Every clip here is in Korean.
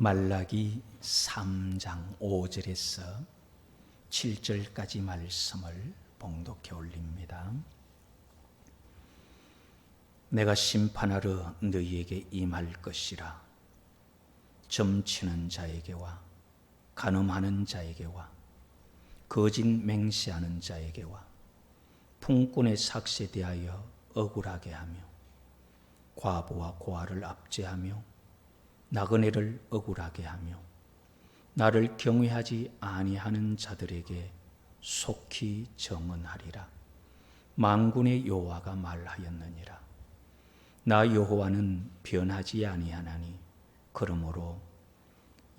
말라기 3장 5절에서 7절까지 말씀을 봉독해 올립니다. 내가 심판하러 너희에게 임할 것이라. 점치는 자에게와 간음하는 자에게와 거짓 맹세하는 자에게와 풍꾼의 삭시에 대하여 억울하게 하며 과부와 고아를 압제하며 나그네를 억울하게 하며 나를 경외하지 아니하는 자들에게 속히 정언하리라. 만군의 여호와가 말하였느니라. 나 여호와는 변하지 아니하나니 그러므로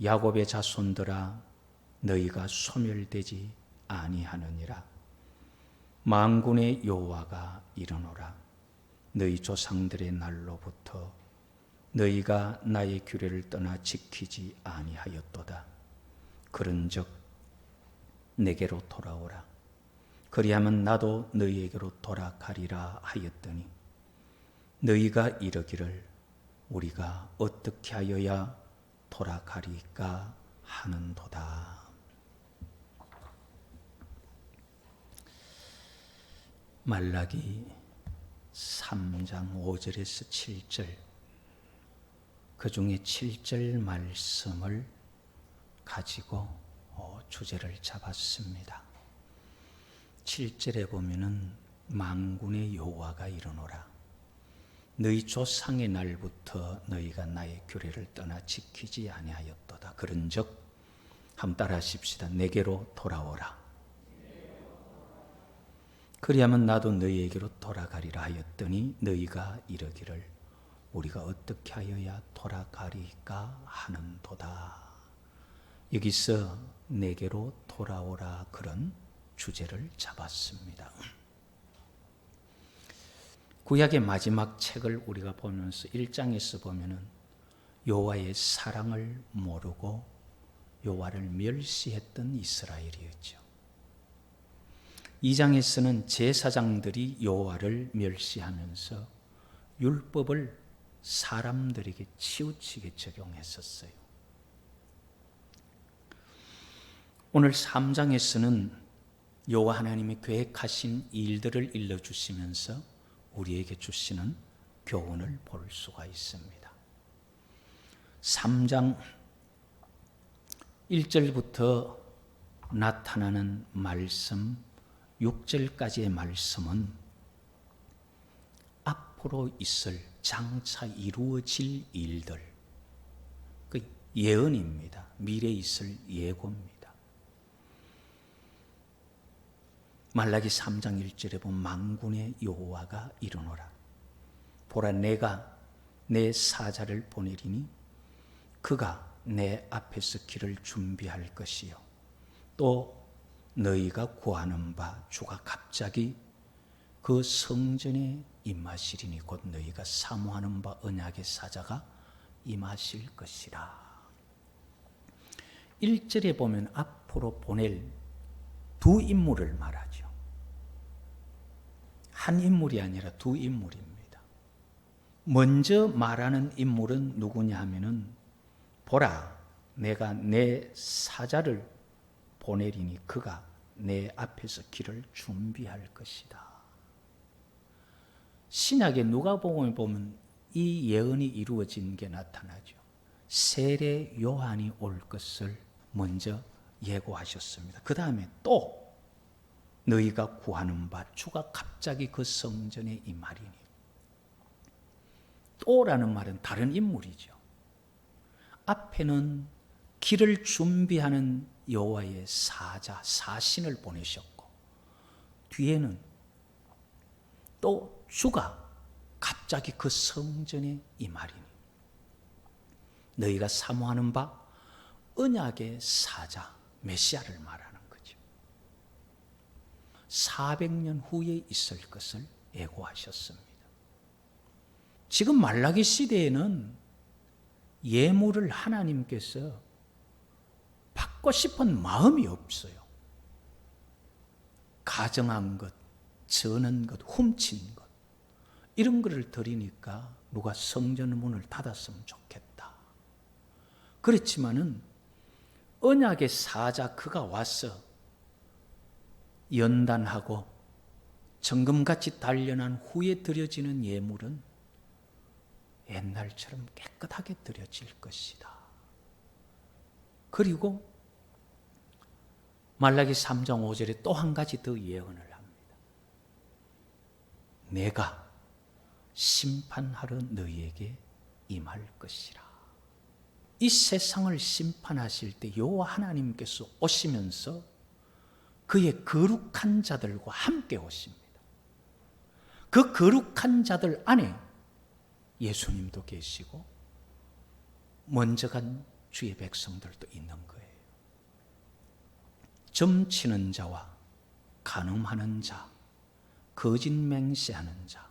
야곱의 자손들아 너희가 소멸되지 아니하느니라. 만군의 여호와가 이르노라. 너희 조상들의 날로부터 너희가 나의 규례를 떠나 지키지 아니하였도다. 그런즉 내게로 돌아오라. 그리하면 나도 너희에게로 돌아가리라 하였더니 너희가 이르기를 우리가 어떻게 하여야 돌아가리까 하는도다. 말라기 3장 5절에서 7절, 그 중에 7절 말씀을 가지고 주제를 잡았습니다. 7절에 보면은 만군의 여호와가 이르노라. 너희 조상의 날부터 너희가 나의 규례를 떠나 지키지 아니하였도다. 그런즉 한번 따라하십시다. 내게로 돌아오라. 그리하면 나도 너희에게로 돌아가리라 하였더니 너희가 이르기를 우리가 어떻게 하여야 돌아가리까 하는도다. 여기서 내게로 돌아오라 그런 주제를 잡았습니다. 구약의 마지막 책을 우리가 보면서 1장에서 보면은 여호와의 사랑을 모르고 여호와를 멸시했던 이스라엘이었죠. 2장에서는 제사장들이 여호와를 멸시하면서 율법을 사람들에게 치우치게 적용했었어요. 오늘 3장에서는 여호와 하나님이 계획하신 일들을 일러주시면서 우리에게 주시는 교훈을 볼 수가 있습니다. 3장 1절부터 나타나는 말씀 6절까지의 말씀은 앞으로 있을 장차 이루어질 일들, 그 예언입니다. 미래에 있을 예고입니다. 말라기 3장 1절에 보면 만군의 여호와가 이르노라. 보라, 내가 내 사자를 보내리니 그가 내 앞에서 길을 준비할 것이요 또 너희가 구하는 바 주가 갑자기 그 성전에 임하시리니 곧 너희가 사모하는 바 언약의 사자가 임하실 것이라. 1절에 보면 앞으로 보낼 두 인물을 말하죠. 한 인물이 아니라 두 인물입니다. 먼저 말하는 인물은 누구냐 하면은 보라, 내가 내 사자를 보내리니 그가 내 앞에서 길을 준비할 것이다. 신약의 누가복음에 보면 이 예언이 이루어진 게 나타나죠. 세례 요한이 올 것을 먼저 예고하셨습니다. 그 다음에 또 너희가 구하는 바 주가 갑자기 그 성전에 임하리니. 또라는 말은 다른 인물이죠. 앞에는 길을 준비하는 여호와의 사자, 사신을 보내셨고 뒤에는 또 주가 갑자기 그 성전에 임하리니 너희가 사모하는 바 언약의 사자, 메시아를 말하는 거죠. 400년 후에 있을 것을 예고하셨습니다. 지금 말라기 시대에는 예물을 하나님께서 받고 싶은 마음이 없어요. 가정한 것, 저는 것, 훔친 것 이런 것을 드리니까 누가 성전 문을 닫았으면 좋겠다. 그렇지만은 언약의 사자 그가 와서 연단하고 정금같이 단련한 후에 드려지는 예물은 옛날처럼 깨끗하게 드려질 것이다. 그리고 말라기 3장 5절에 또 한 가지 더 예언을 합니다. 내가 심판하러 너희에게 임할 것이라. 이 세상을 심판하실 때 여호와 하나님께서 오시면서 그의 거룩한 자들과 함께 오십니다. 그 거룩한 자들 안에 예수님도 계시고 먼저 간 주의 백성들도 있는 거예요. 점치는 자와 간음하는 자, 거짓 맹세하는 자,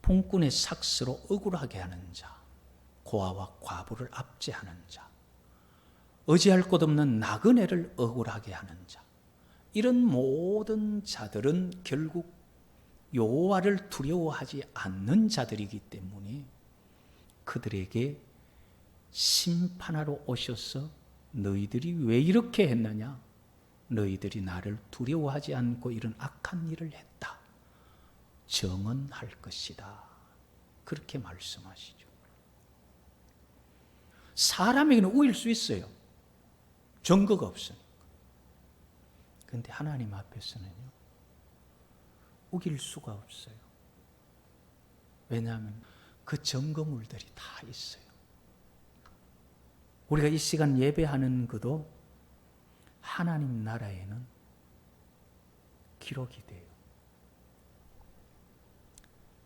폭군의 삭스로 억울하게 하는 자, 고아와 과부를 압제하는 자, 의지할 곳 없는 나그네를 억울하게 하는 자, 이런 모든 자들은 결국 여호와를 두려워하지 않는 자들이기 때문에 그들에게 심판하러 오셔서 너희들이 왜 이렇게 했느냐? 너희들이 나를 두려워하지 않고 이런 악한 일을 했다. 정언할 것이다. 그렇게 말씀하시죠. 사람에게는 우일 수 있어요. 증거가 없으니까. 그런데 하나님 앞에서는요, 우길 수가 없어요. 왜냐하면 그 증거물들이 다 있어요. 우리가 이 시간 예배하는 것도 하나님 나라에는 기록이 돼요.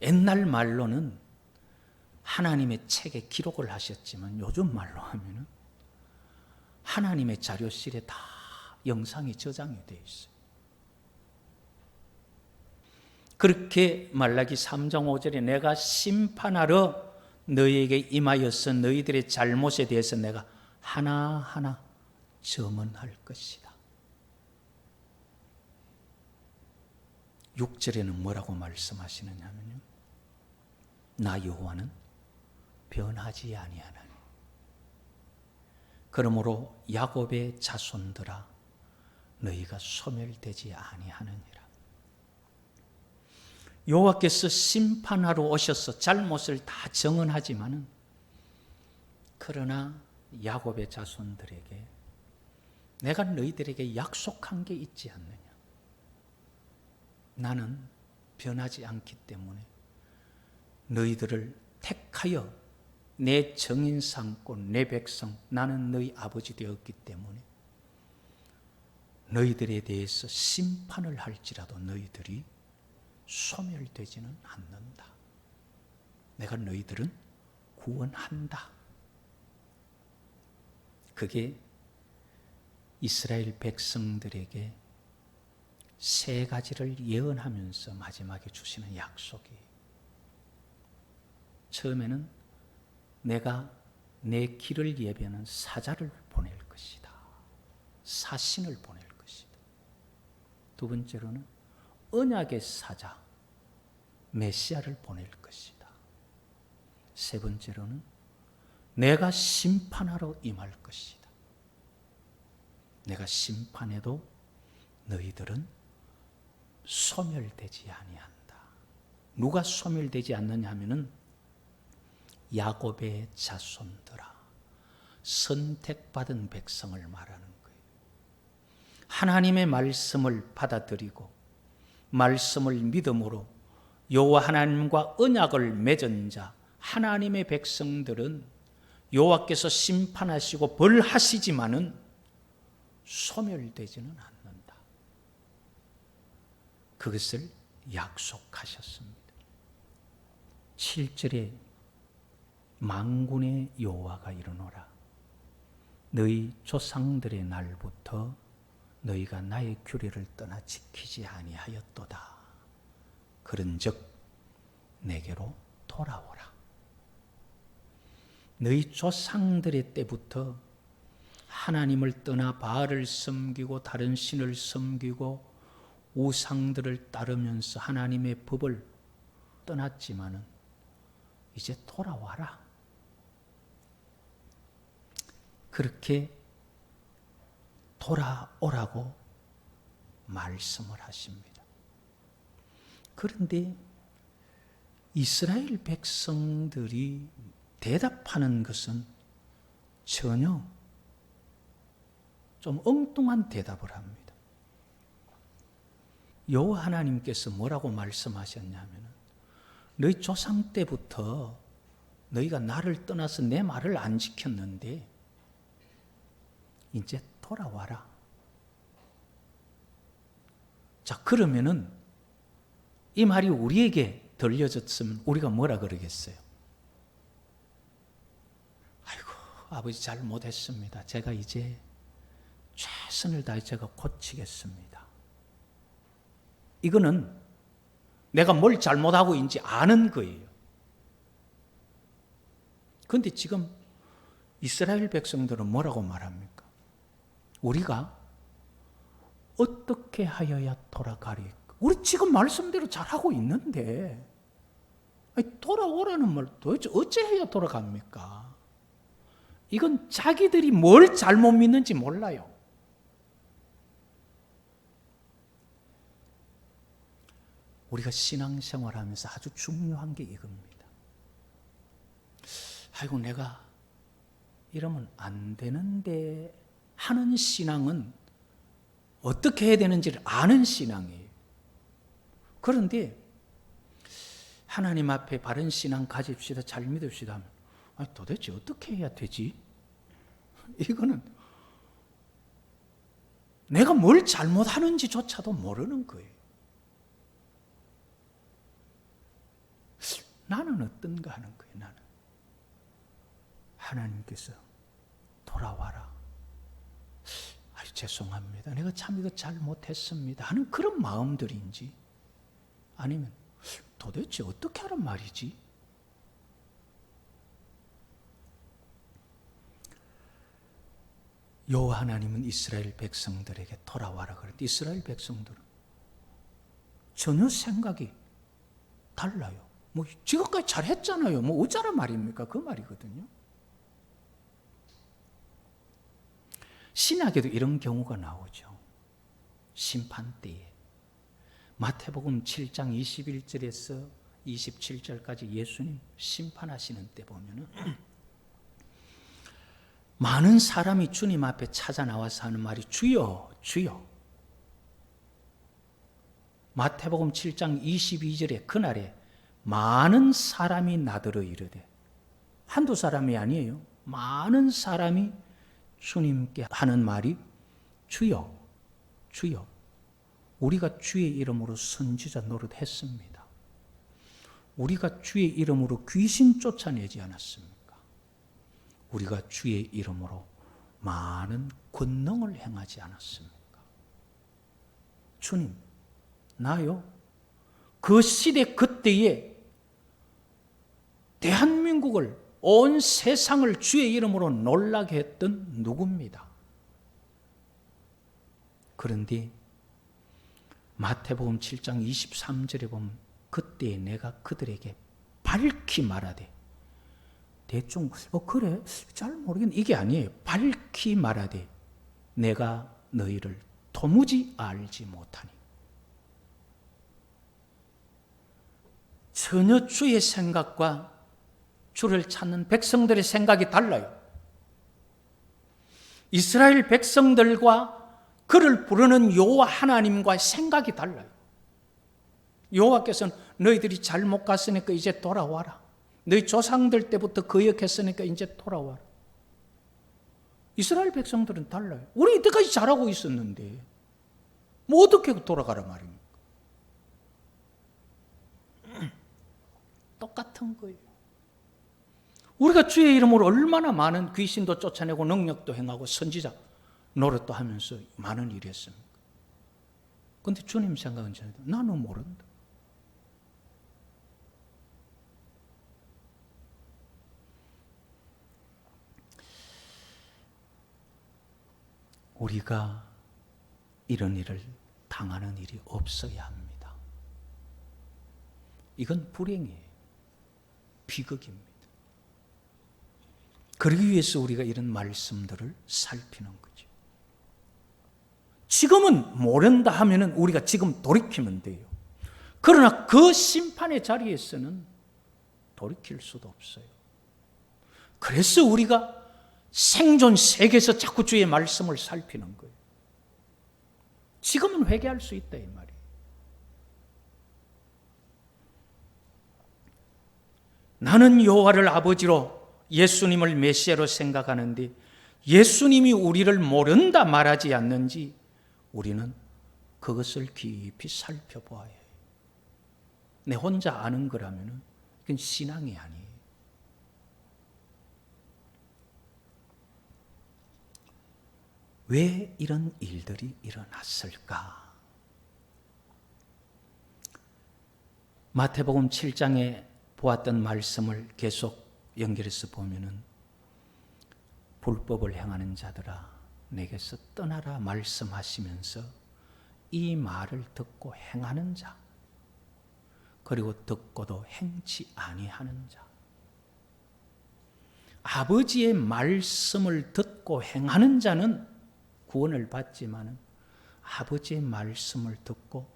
옛날 말로는 하나님의 책에 기록을 하셨지만 요즘 말로 하면은 하나님의 자료실에 다 영상이 저장이 되어 있어요. 그렇게 말라기 3장 5절에 내가 심판하러 너희에게 임하여서 너희들의 잘못에 대해서 내가 하나하나 점언할 것이다. 6절에는 뭐라고 말씀하시느냐면요, 나 여호와는 변하지 아니하나니 그러므로 야곱의 자손들아 너희가 소멸되지 아니하느니라. 여호와께서 심판하러 오셔서 잘못을 다 정언하지만은 그러나 야곱의 자손들에게 내가 너희들에게 약속한 게 있지 않느냐. 나는 변하지 않기 때문에 너희들을 택하여 내 정인 삼고 내 백성, 나는 너희 아버지 되었기 때문에 너희들에 대해서 심판을 할지라도 너희들이 소멸되지는 않는다. 내가 너희들은 구원한다. 그게 이스라엘 백성들에게 세 가지를 예언하면서 마지막에 주시는 약속이에요. 처음에는 내가 내 길을 예비하는 사자를 보낼 것이다. 사신을 보낼 것이다. 두 번째로는 언약의 사자, 메시아를 보낼 것이다. 세 번째로는 내가 심판하러 임할 것이다. 내가 심판해도 너희들은 소멸되지 아니한다. 누가 소멸되지 않느냐 하면은 야곱의 자손들아, 선택받은 백성을 말하는 거예요. 하나님의 말씀을 받아들이고 말씀을 믿음으로 여호와 하나님과 언약을 맺은 자, 하나님의 백성들은 여호와께서 심판하시고 벌하시지만은 소멸되지는 않는다. 그것을 약속하셨습니다. 7절에 만군의 여호와가 이르노라. 너희 조상들의 날부터 너희가 나의 규례를 떠나 지키지 아니하였도다. 그런즉 내게로 돌아오라. 너희 조상들의 때부터 하나님을 떠나 바알을 섬기고 다른 신을 섬기고 우상들을 따르면서 하나님의 법을 떠났지만은 이제 돌아와라. 그렇게 돌아오라고 말씀을 하십니다. 그런데 이스라엘 백성들이 대답하는 것은 전혀 좀 엉뚱한 대답을 합니다. 여호와 하나님께서 뭐라고 말씀하셨냐면, 너희 조상 때부터 너희가 나를 떠나서 내 말을 안 지켰는데 이제 돌아와라. 자, 그러면은 이 말이 우리에게 들려졌으면 우리가 뭐라 그러겠어요? 아이고, 아버지 잘못했습니다. 제가 이제 최선을 다해 제가 고치겠습니다. 이거는 내가 뭘 잘못하고 있는지 아는 거예요. 그런데 지금 이스라엘 백성들은 뭐라고 말합니까? 우리가 어떻게 하여야 돌아가리까? 우리 지금 말씀대로 잘하고 있는데 돌아오라는 말 도대체 어찌해야 돌아갑니까? 이건 자기들이 뭘 잘못 믿는지 몰라요. 우리가 신앙생활하면서 아주 중요한 게 이겁니다. 아이고, 내가 이러면 안 되는데 하는 신앙은 어떻게 해야 되는지를 아는 신앙이에요. 그런데 하나님 앞에 바른 신앙 가집시다, 잘 믿읍시다 하면, 아니, 도대체 어떻게 해야 되지? 이거는 내가 뭘 잘못하는지조차도 모르는 거예요. 나는 어떤가 하는 거예요. 나는 하나님께서 돌아와라, 아유, 죄송합니다, 내가 참 이거 잘못했습니다 하는 그런 마음들인지, 아니면 도대체 어떻게 하란 말이지? 여호와 하나님은 이스라엘 백성들에게 돌아와라 그랬는데 이스라엘 백성들은 전혀 생각이 달라요. 뭐 지금까지 잘했잖아요. 뭐 어쩌란 말입니까? 그 말이거든요. 신약에도 이런 경우가 나오죠. 심판 때에 마태복음 7장 21절에서 27절까지 예수님 심판하시는 때 보면은 많은 사람이 주님 앞에 찾아 나와서 하는 말이 주여, 주여. 마태복음 7장 22절에 그날에 많은 사람이 나더러 이르되, 한두 사람이 아니에요. 많은 사람이 주님께 하는 말이 주여, 주여. 우리가 주의 이름으로 선지자 노릇했습니다. 우리가 주의 이름으로 귀신 쫓아내지 않았습니까? 우리가 주의 이름으로 많은 권능을 행하지 않았습니까? 주님, 나요? 그 시대 그때에 대한민국을, 온 세상을 주의 이름으로 놀라게 했던 누구입니다. 그런데 마태복음 7장 23절에 보면 그때에 내가 그들에게 밝히 말하되, 대충 그래 잘 모르겠네 이게 아니에요. 밝히 말하되 내가 너희를 도무지 알지 못하니. 전혀 주의 생각과 주를 찾는 백성들의 생각이 달라요. 이스라엘 백성들과 그를 부르는 여호와 하나님과 생각이 달라요. 여호와께서는 너희들이 잘못 갔으니까 이제 돌아와라. 너희 조상들 때부터 거역했으니까 이제 돌아와라. 이스라엘 백성들은 달라요. 우리 이때까지 잘하고 있었는데 뭐 어떻게 돌아가라 말입니까? 똑같은 거예요. 우리가 주의 이름으로 얼마나 많은 귀신도 쫓아내고 능력도 행하고 선지자 노릇도 하면서 많은 일을 했습니까? 그런데 주님 생각은 나는 모른다. 우리가 이런 일을 당하는 일이 없어야 합니다. 이건 불행이에요. 비극입니다. 그러기 위해서 우리가 이런 말씀들을 살피는 거죠. 지금은 모른다 하면은 우리가 지금 돌이키면 돼요. 그러나 그 심판의 자리에서는 돌이킬 수도 없어요. 그래서 우리가 생존 세계에서 자꾸 주의 말씀을 살피는 거예요. 지금은 회개할 수 있다 이 말이에요. 나는 여호와를 아버지로 예수님을 메시아로 생각하는데 예수님이 우리를 모른다 말하지 않는지 우리는 그것을 깊이 살펴보아야 해요. 내 혼자 아는 거라면 그건 신앙이 아니에요. 왜 이런 일들이 일어났을까? 마태복음 7장에 보았던 말씀을 계속 연결해서 보면은 불법을 행하는 자들아 내게서 떠나라 말씀하시면서 이 말을 듣고 행하는 자 그리고 듣고도 행치 아니하는 자 아버지의 말씀을 듣고 행하는 자는 구원을 받지만 아버지의 말씀을 듣고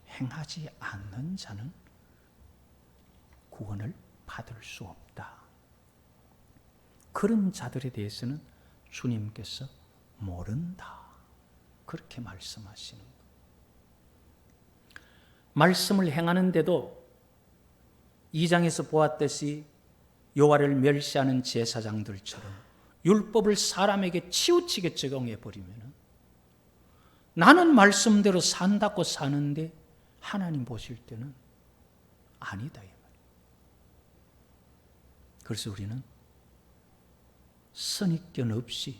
행하지 않는 자는 구원을 받을 수 없다. 그런 자들에 대해서는 주님께서 모른다. 그렇게 말씀하시는 거예요. 말씀을 행하는데도 2장에서 보았듯이 여호와를 멸시하는 제사장들처럼 율법을 사람에게 치우치게 적용해 버리면 나는 말씀대로 산다고 사는데 하나님 보실 때는 아니다. 그래서 우리는 선입견 없이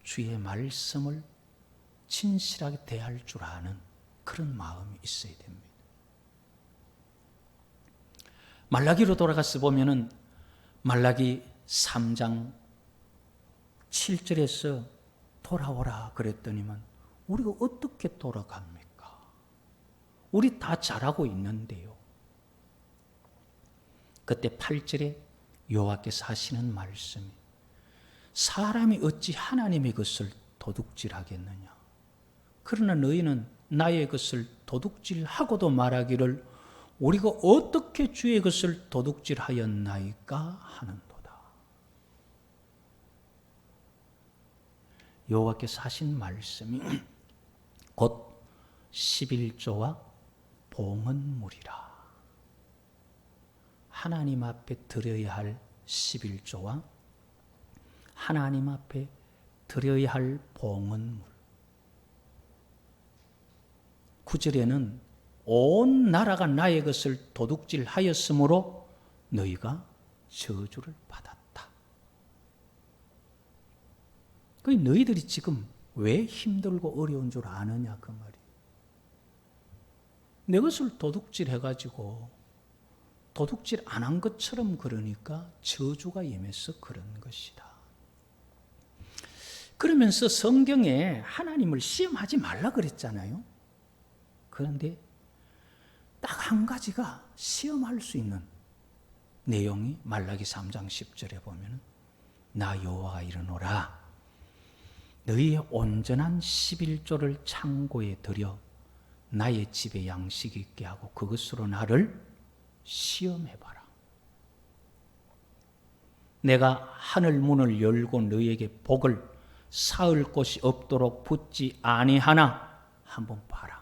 주의 말씀을 진실하게 대할 줄 아는 그런 마음이 있어야 됩니다. 말라기로 돌아가서 보면은 말라기 3장 7절에서 돌아오라 그랬더니만 우리가 어떻게 돌아갑니까? 우리 다 잘하고 있는데요. 그때 8절에 여호와께서 하시는 말씀이 사람이 어찌 하나님의 것을 도둑질하겠느냐. 그러나 너희는 나의 것을 도둑질하고도 말하기를 우리가 어떻게 주의 것을 도둑질하였나이까 하는도다. 여호와께서 하신 말씀이 곧 11조와 봉헌물이라. 하나님 앞에 드려야 할 11조와 하나님 앞에 드려야 할 봉헌물. 9절에는 온 나라가 나의 것을 도둑질하였으므로 너희가 저주를 받았다. 그 너희들이 지금 왜 힘들고 어려운 줄 아느냐 그 말이에요. 내 것을 도둑질해가지고 도둑질 안 한 것처럼 그러니까 저주가 임해서 그런 것이다. 그러면서 성경에 하나님을 시험하지 말라 그랬잖아요. 그런데 딱 한 가지가 시험할 수 있는 내용이 말라기 3장 10절에 보면 나 여호와가 이르노라 너희의 온전한 11조를 창고에 들여 나의 집에 양식 있게 하고 그것으로 나를 시험해봐라. 내가 하늘 문을 열고 너희에게 복을 쌓을 곳이 없도록 붙지 아니하나 한번 봐라.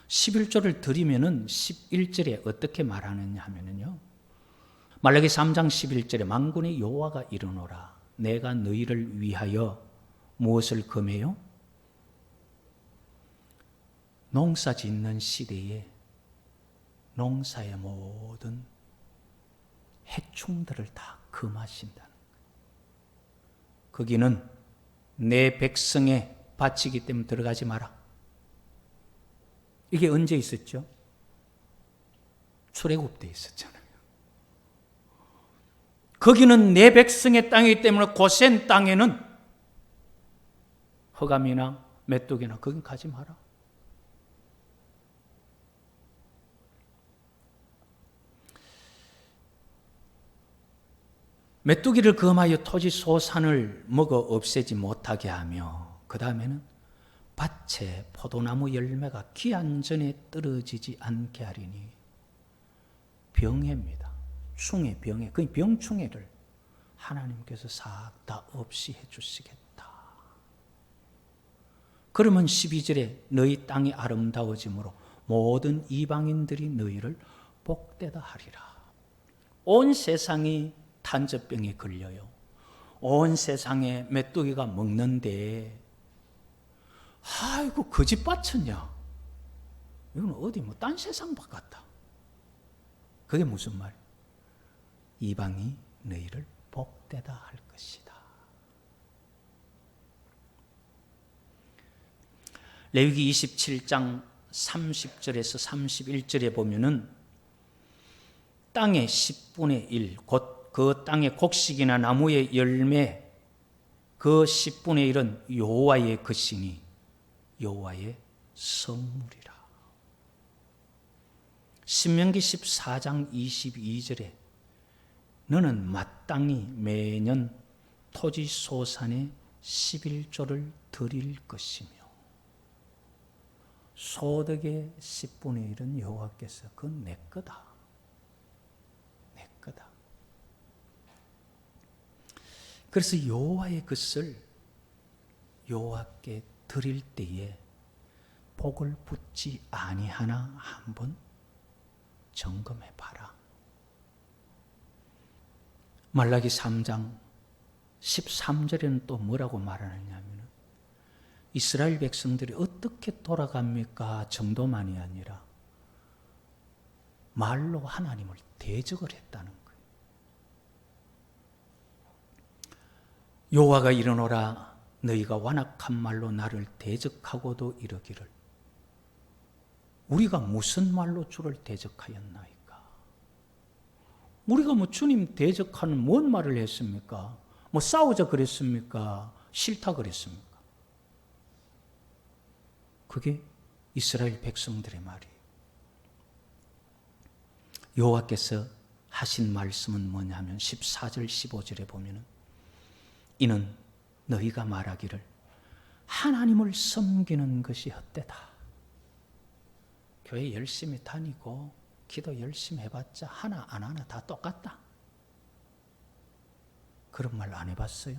11조를 드리면은 11절에 어떻게 말하느냐 하면은요. 말라기 3장 11절에 만군의 여호와가 이르노라 내가 너희를 위하여 무엇을 금해요? 농사 짓는 시대에 농사의 모든 해충들을 다 금하신다는 거예요. 거기는 내 백성의 밭이기 때문에 들어가지 마라. 이게 언제 있었죠? 출애굽 때 있었잖아요. 거기는 내 백성의 땅이기 때문에 고센 땅에는 흑암이나 메뚜기나 거긴 가지 마라. 메뚜기를 금하여 토지 소산을 먹어 없애지 못하게 하며 그 다음에는 밭에 포도나무 열매가 기한 전에 떨어지지 않게 하리니 병해입니다. 충해, 병해. 그 병충해를 하나님께서 싹 다 없이 해주시겠다. 그러면 12절에 너희 땅이 아름다워지므로 모든 이방인들이 너희를 복되다 하리라. 온 세상이 탄저병에 걸려요. 온 세상에 메뚜기가 먹는데 아이고 거짓 바쳤냐. 이건 어디 뭐 딴 세상 밭 같다. 그게 무슨 말이야? 이방이 너희를 복되다 할 것이다. 레위기 27장 30절에서 31절에 보면은 땅의 10분의 1, 곧 그 땅의 곡식이나 나무의 열매, 그 10분의 1은 여호와의 것이니 여호와의 성물이라. 신명기 14장 22절에 너는 마땅히 매년 토지 소산의 11조를 드릴 것이며 소득의 10분의 1은 여호와께서 그건 내 거다. 내 거다. 그래서 여호와의 것을 여호와께 드릴 때에 복을 붙지 아니하나 한번 점검해 봐라. 말라기 3장 13절에는 또 뭐라고 말하느냐면 이스라엘 백성들이 어떻게 돌아갑니까 정도만이 아니라 말로 하나님을 대적을 했다는 거예요. 여호와가 이르노라 너희가 완악한 말로 나를 대적하고도 이르기를 우리가 무슨 말로 주를 대적하였나이까. 우리가 뭐 주님 대적하는 뭔 말을 했습니까? 뭐 싸우자 그랬습니까? 싫다 그랬습니까? 그게 이스라엘 백성들의 말이에요. 여호와께서 하신 말씀은 뭐냐면 14절 15절에 보면 이는 너희가 말하기를 하나님을 섬기는 것이 헛되다. 교회 열심히 다니고 기도 열심히 해봤자 하나 안 하나 다 똑같다. 그런 말 안 해봤어요?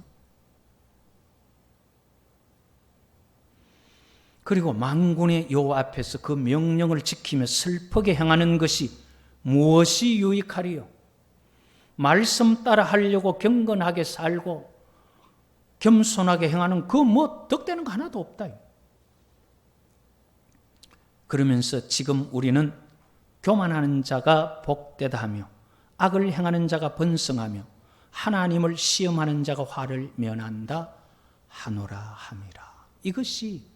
그리고 만군의 여호와 앞에서 그 명령을 지키며 슬프게 행하는 것이 무엇이 유익하리요? 말씀 따라 하려고 경건하게 살고 겸손하게 행하는 그 뭐 덕되는 거 하나도 없다. 그러면서 지금 우리는 교만하는 자가 복되다 하며 악을 행하는 자가 번성하며 하나님을 시험하는 자가 화를 면한다 하노라 함이라. 이것이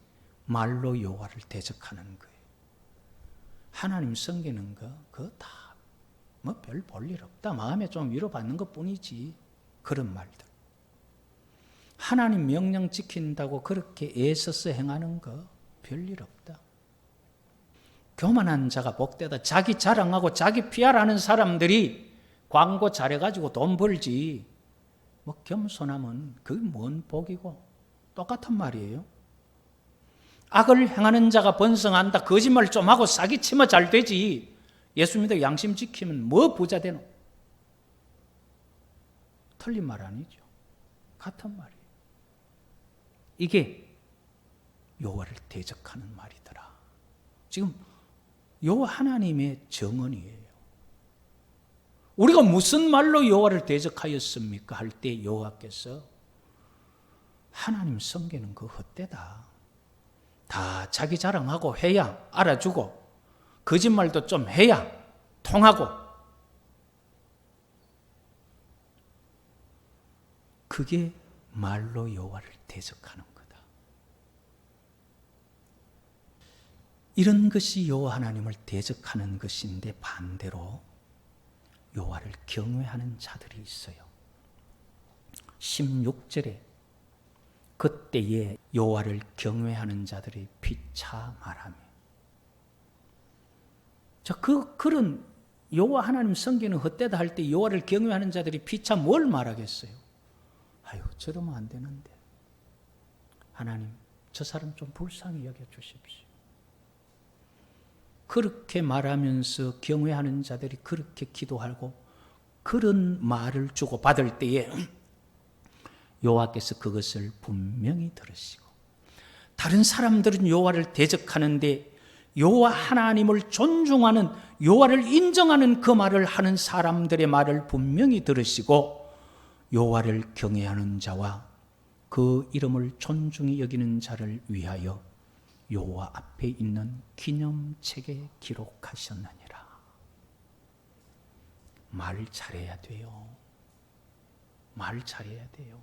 말로 여호와를 대적하는 거예요. 하나님 섬기는 거 그거 다 뭐 별 볼 일 없다. 마음에 좀 위로받는 것뿐이지. 그런 말들. 하나님 명령 지킨다고 그렇게 애써서 행하는 거 별일 없다. 교만한 자가 복되다. 자기 자랑하고 자기 PR하는 사람들이 광고 잘해가지고 돈 벌지. 뭐 겸손하면 그게 뭔 복이고 똑같은 말이에요. 악을 행하는 자가 번성한다. 거짓말 좀 하고 사기치면 잘 되지. 예수 믿어 양심 지키면 뭐 부자 되노? 틀린 말 아니죠. 같은 말이에요. 이게 여호와를 대적하는 말이더라. 지금 여호와 하나님의 정언이에요. 우리가 무슨 말로 여호와를 대적하였습니까? 할 때 여호와께서 하나님 섬기는 거 헛되다. 다 자기 자랑하고 해야 알아주고 거짓말도 좀 해야 통하고 그게 말로 여호와를 대적하는 거다. 이런 것이 여호와 하나님을 대적하는 것인데 반대로 여호와를 경외하는 자들이 있어요. 16절에 그때에 여호와를 경외하는 자들이 피차 말하며 자, 그런 여호와 하나님 섬기는 헛되다 할 때 여호와를 경외하는 자들이 피차 뭘 말하겠어요? 아유, 저러면 안 되는데. 하나님, 저 사람 좀 불쌍히 여겨주십시오. 그렇게 말하면서 경외하는 자들이 그렇게 기도하고 그런 말을 주고 받을 때에 여호와께서 그것을 분명히 들으시고, 다른 사람들은 여호와를 대적하는데 여호와 하나님을 존중하는, 여호와를 인정하는 그 말을 하는 사람들의 말을 분명히 들으시고, 여호와를 경외하는 자와 그 이름을 존중히 여기는 자를 위하여 여호와 앞에 있는 기념책에 기록하셨느니라. 말 잘해야 돼요. 말 잘해야 돼요.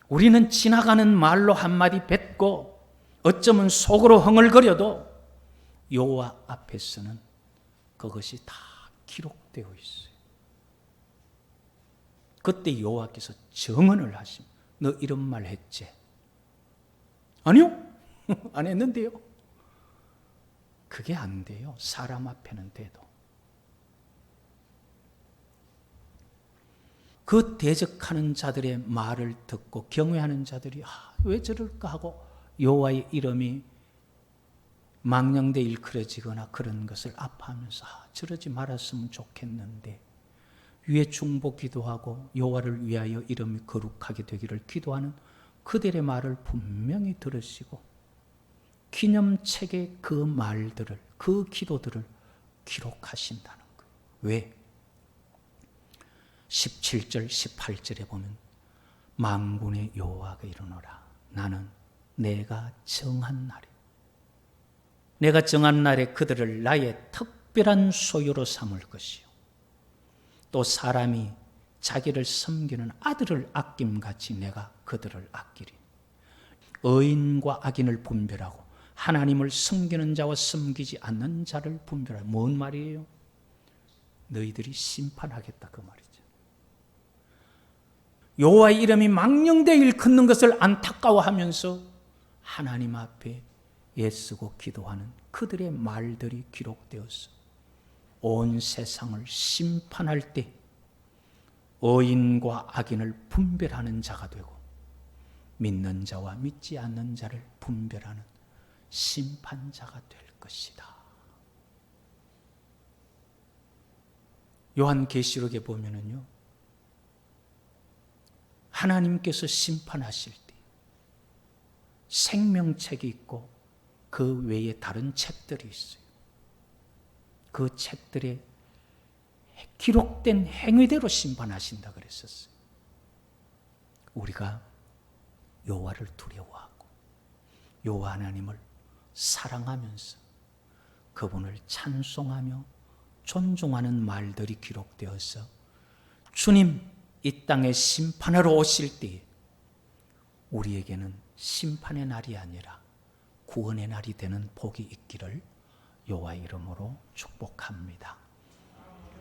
우리는 지나가는 말로 한마디 뱉고 어쩌면 속으로 흥얼거려도 여호와 앞에서는 그것이 다 기록되어 있어요. 그때 여호와께서 정언을 하십니다. 너 이런 말 했지? 아니요. 안 했는데요. 그게 안 돼요. 사람 앞에는 돼도. 그 대적하는 자들의 말을 듣고 경외하는 자들이 왜 저럴까 하고 여호와의 이름이 망령되이 일컬어지거나 그런 것을 아파하면서 저러지 말았으면 좋겠는데, 위에 중보 기도하고 여호와를 위하여 이름이 거룩하게 되기를 기도하는 그들의 말을 분명히 들으시고 기념책에 그 말들을, 그 기도들을 기록하신다는 거예요. 왜? 17절 18절에 보면 만군의 여호와가 이르노라. 나는 내가 정한 날에 그들을 나의 특별한 소유로 삼을 것이요, 또 사람이 자기를 섬기는 아들을 아낌같이 내가 그들을 아끼리. 의인과 악인을 분별하고 하나님을 섬기는 자와 섬기지 않는 자를 분별하라. 뭔 말이에요? 너희들이 심판하겠다 그 말이죠. 여호와의 이름이 망령되이 일컫는 것을 안타까워하면서 하나님 앞에 애쓰고 기도하는 그들의 말들이 기록되어서 온 세상을 심판할 때 의인과 악인을 분별하는 자가 되고 믿는 자와 믿지 않는 자를 분별하는 심판자가 될 것이다. 요한계시록에 보면은요, 하나님께서 심판하실 때 생명책이 있고 그 외에 다른 책들이 있어요. 그 책들에 기록된 행위대로 심판하신다 그랬었어요. 우리가 여호와를 두려워하고 여호와 하나님을 사랑하면서 그분을 찬송하며 존중하는 말들이 기록되어서 주님 이 땅에 심판하러 오실 때 우리에게는 심판의 날이 아니라 구원의 날이 되는 복이 있기를 여호와의 이름으로 축복합니다.